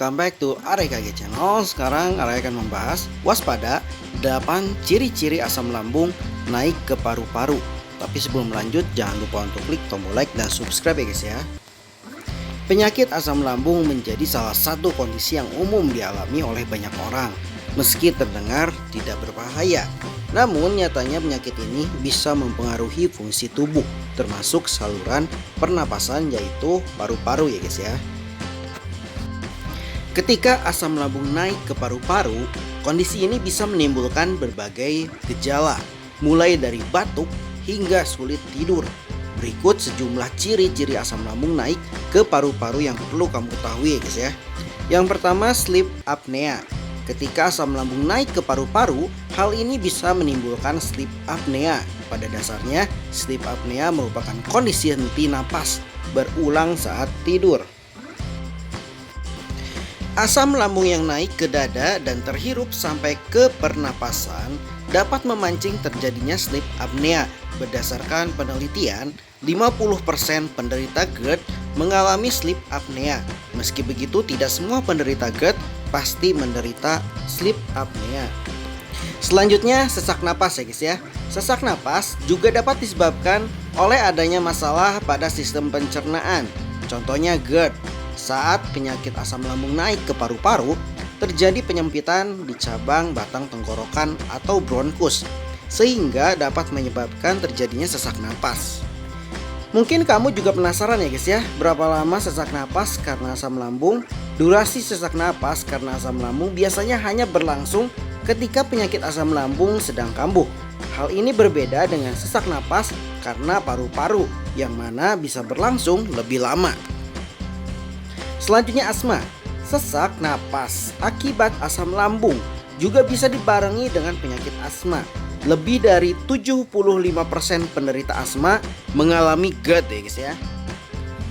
welcome back to AREKG Channel. Sekarang Arek akan membahas waspada 8 ciri-ciri asam lambung naik ke paru-paru. Tapi sebelum lanjut, jangan lupa untuk klik tombol like dan subscribe ya guys ya. Penyakit asam lambung menjadi salah satu kondisi yang umum dialami oleh banyak orang. Meski terdengar tidak berbahaya, namun nyatanya penyakit ini bisa mempengaruhi fungsi tubuh, termasuk saluran pernapasan yaitu paru-paru ya guys ya. Ketika asam lambung naik ke paru-paru, kondisi ini bisa menimbulkan berbagai gejala, mulai dari batuk hingga sulit tidur. Berikut sejumlah ciri-ciri asam lambung naik ke paru-paru yang perlu kamu ketahui ya guys ya. Yang pertama, sleep apnea. Ketika asam lambung naik ke paru-paru, hal ini bisa menimbulkan sleep apnea. Pada dasarnya, sleep apnea merupakan kondisi henti napas berulang saat tidur. Asam lambung yang naik ke dada dan terhirup sampai ke pernapasan dapat memancing terjadinya sleep apnea. Berdasarkan penelitian, 50% penderita GERD mengalami sleep apnea. Meski begitu, tidak semua penderita GERD pasti menderita sleep apnea. Selanjutnya, sesak napas ya guys ya. Sesak napas juga dapat disebabkan oleh adanya masalah pada sistem pencernaan. Contohnya GERD. Saat penyakit asam lambung naik ke paru-paru, terjadi penyempitan di cabang batang tenggorokan atau bronkus, sehingga dapat menyebabkan terjadinya sesak napas. Mungkin kamu juga penasaran ya guys ya, berapa lama sesak napas karena asam lambung? Durasi sesak napas karena asam lambung biasanya hanya berlangsung ketika penyakit asam lambung sedang kambuh. Hal ini berbeda dengan sesak napas karena paru-paru, yang mana bisa berlangsung lebih lama. Selanjutnya, asma. Sesak napas akibat asam lambung juga bisa dibarengi dengan penyakit asma. Lebih dari 75% penderita asma mengalami GERD ya guys ya.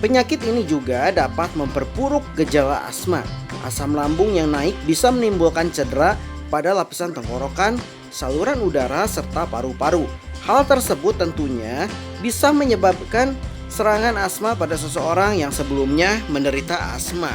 Penyakit ini juga dapat memperburuk gejala asma. Asam lambung yang naik bisa menimbulkan cedera pada lapisan tenggorokan, saluran udara, serta paru-paru. Hal tersebut tentunya bisa menyebabkan serangan asma pada seseorang yang sebelumnya menderita asma.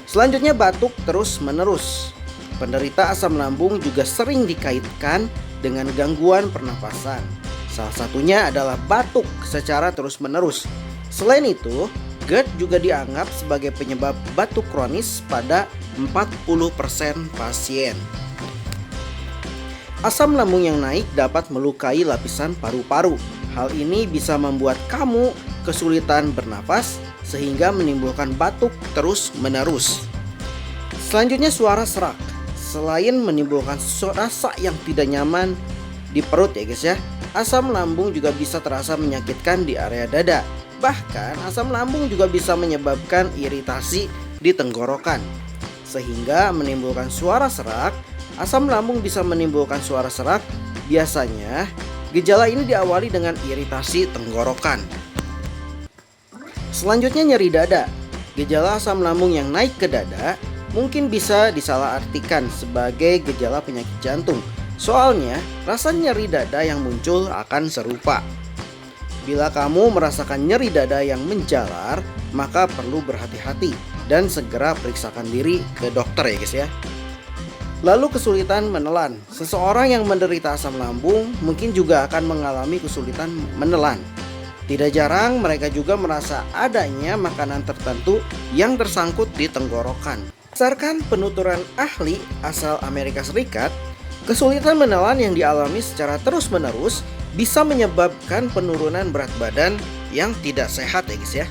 Selanjutnya, batuk terus-menerus. Penderita asam lambung juga sering dikaitkan dengan gangguan pernapasan. Salah satunya adalah batuk secara terus-menerus. Selain itu, GERD juga dianggap sebagai penyebab batuk kronis pada 40% pasien. Asam lambung yang naik dapat melukai lapisan paru-paru. Hal ini bisa membuat kamu kesulitan bernapas sehingga menimbulkan batuk terus-menerus. Selanjutnya, suara serak. Selain menimbulkan rasa yang tidak nyaman di perut ya guys ya, asam lambung juga bisa terasa menyakitkan di area dada. Bahkan asam lambung juga bisa menyebabkan iritasi di tenggorokan sehingga menimbulkan suara serak. Asam lambung bisa menimbulkan suara serak. Biasanya gejala ini diawali dengan iritasi tenggorokan. Selanjutnya, nyeri dada. Gejala asam lambung yang naik ke dada mungkin bisa disalahartikan sebagai gejala penyakit jantung. Soalnya, rasa nyeri dada yang muncul akan serupa. Bila kamu merasakan nyeri dada yang menjalar, maka perlu berhati-hati dan segera periksakan diri ke dokter ya guys ya. Lalu, kesulitan menelan. Seseorang yang menderita asam lambung mungkin juga akan mengalami kesulitan menelan. Tidak jarang mereka juga merasa adanya makanan tertentu yang tersangkut di tenggorokan. Berdasarkan penuturan ahli asal Amerika Serikat, kesulitan menelan yang dialami secara terus-menerus bisa menyebabkan penurunan berat badan yang tidak sehat ya guys ya.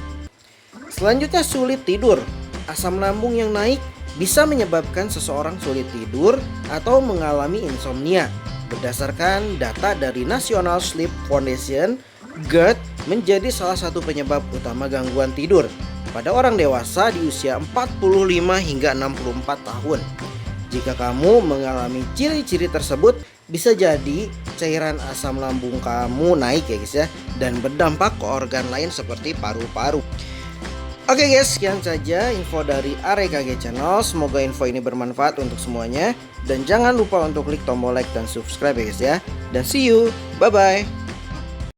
Selanjutnya, sulit tidur. Asam lambung yang naik bisa menyebabkan seseorang sulit tidur atau mengalami insomnia. Berdasarkan data dari National Sleep Foundation, GERD menjadi salah satu penyebab utama gangguan tidur pada orang dewasa di usia 45 hingga 64 tahun. Jika kamu mengalami ciri-ciri tersebut, bisa jadi cairan asam lambung kamu naik ya guys ya, dan berdampak ke organ lain seperti paru-paru. Oke guys, sekian saja info dari AREKG Channel. Semoga info ini bermanfaat untuk semuanya. Dan jangan lupa untuk klik tombol like dan subscribe ya guys ya. Dan see you, bye bye.